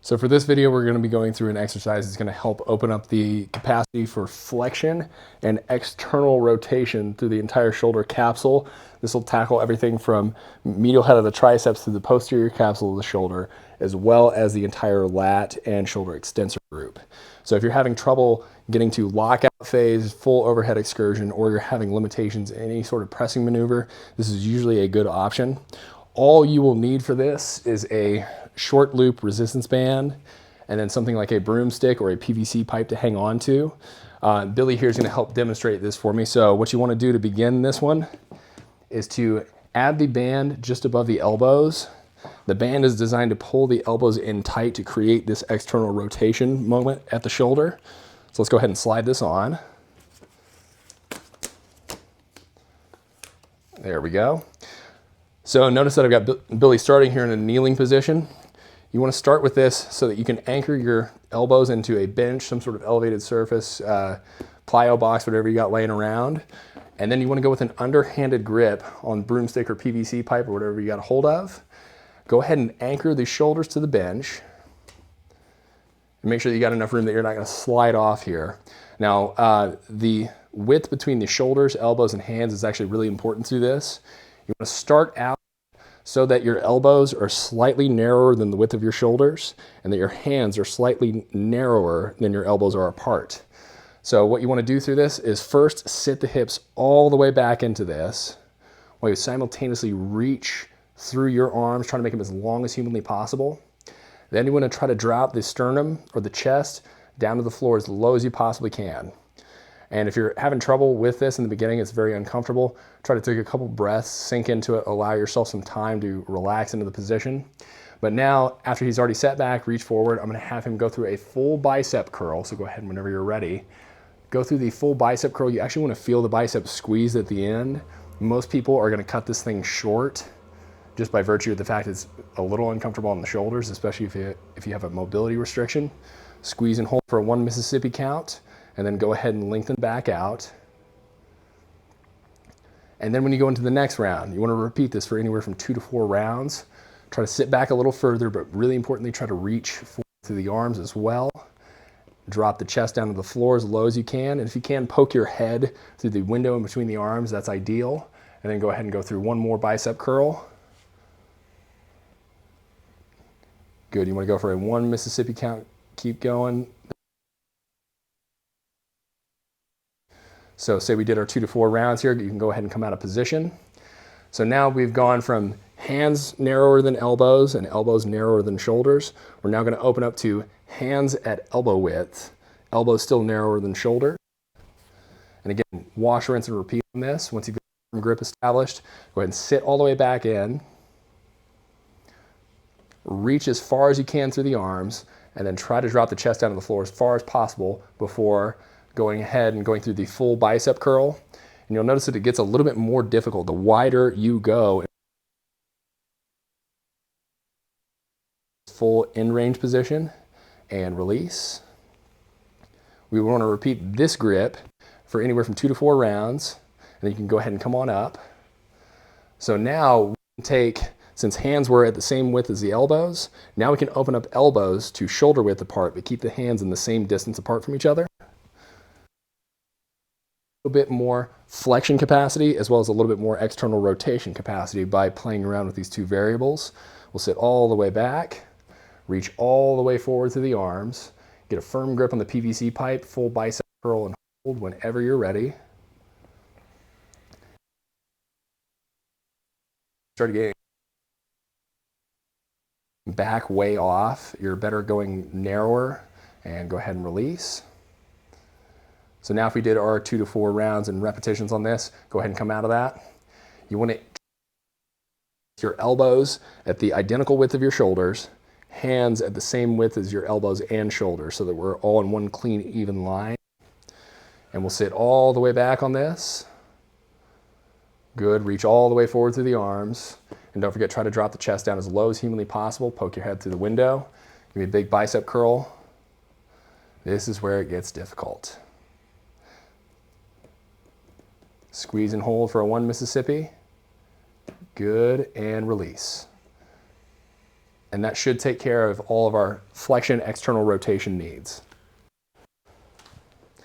So for this video, we're going to be going through an exercise that's going to help open up the capacity for flexion and external rotation through the entire shoulder capsule. This will tackle everything from medial head of the triceps to the posterior capsule of the shoulder, as well as the entire lat and shoulder extensor group. So if you're having trouble getting to lockout phase, full overhead excursion, or you're having limitations in any sort of pressing maneuver, this is usually a good option. All you will need for this is a short loop resistance band and then something like a broomstick or a PVC pipe to hang on to. Billy here is going to help demonstrate this for me. So what you want to do to begin this one is to add the band just above the elbows. The band is designed to pull the elbows in tight to create this external rotation moment at the shoulder. So let's go ahead and slide this on. There we go. So notice that I've got Billy starting here in a kneeling position. You want to start with this so that you can anchor your elbows into a bench, some sort of elevated surface, plyo box, whatever you got laying around. And then you want to go with an underhanded grip on broomstick or PVC pipe or whatever you got a hold of. Go ahead and anchor the shoulders to the bench. And make sure that you got enough room that you're not going to slide off here. Now, the width between the shoulders, elbows, and hands is actually really important to this. You want to start out so that your elbows are slightly narrower than the width of your shoulders and that your hands are slightly narrower than your elbows are apart. So what you want to do through this is first sit the hips all the way back into this while you simultaneously reach through your arms, trying to make them as long as humanly possible. Then you want to try to drop the sternum or the chest down to the floor as low as you possibly can. And if you're having trouble with this in the beginning, it's very uncomfortable, try to take a couple breaths, sink into it, allow yourself some time to relax into the position. But now, after he's already sat back, reach forward, I'm gonna have him go through a full bicep curl. So go ahead whenever you're ready. Go through the full bicep curl. You actually wanna feel the bicep squeeze at the end. Most people are gonna cut this thing short just by virtue of the fact it's a little uncomfortable on the shoulders, especially if you have a mobility restriction. Squeeze and hold for a 1 Mississippi count. And then go ahead and lengthen back out. And then when you go into the next round, you want to repeat this for anywhere from 2 to 4 rounds. Try to sit back a little further, but really importantly, try to reach forward through the arms as well. Drop the chest down to the floor as low as you can. And if you can, poke your head through the window in between the arms, that's ideal. And then go ahead and go through one more bicep curl. Good, you want to go for a 1 Mississippi count, keep going. So say we did our 2 to 4 rounds here, you can go ahead and come out of position. So now we've gone from hands narrower than elbows and elbows narrower than shoulders. We're now going to open up to hands at elbow width, elbows still narrower than shoulder. And again, wash, rinse, and repeat on this. Once you've got the grip established, go ahead and sit all the way back in. Reach as far as you can through the arms, and then try to drop the chest down to the floor as far as possible before going ahead and going through the full bicep curl. And you'll notice that it gets a little bit more difficult the wider you go. Full in range position and release. We want to repeat this grip for anywhere from 2 to 4 rounds. And then you can go ahead and come on up. So now we can take, since hands were at the same width as the elbows, now we can open up elbows to shoulder width apart, but keep the hands in the same distance apart from each other. A little bit more flexion capacity as well as a little bit more external rotation capacity by playing around with these two variables. We'll sit all the way back, reach all the way forward through the arms, get a firm grip on the PVC pipe, full bicep curl, and hold whenever you're ready. Start getting back way off. You're better going narrower, and go ahead and release. So now if we did our 2 to 4 rounds and repetitions on this, go ahead and come out of that. You want to your elbows at the identical width of your shoulders, hands at the same width as your elbows and shoulders so that we're all in one clean, even line. And we'll sit all the way back on this. Good, reach all the way forward through the arms. And don't forget, try to drop the chest down as low as humanly possible. Poke your head through the window. Give me a big bicep curl. This is where it gets difficult. Squeeze and hold for a 1 Mississippi. Good, and release. And that should take care of all of our flexion external rotation needs.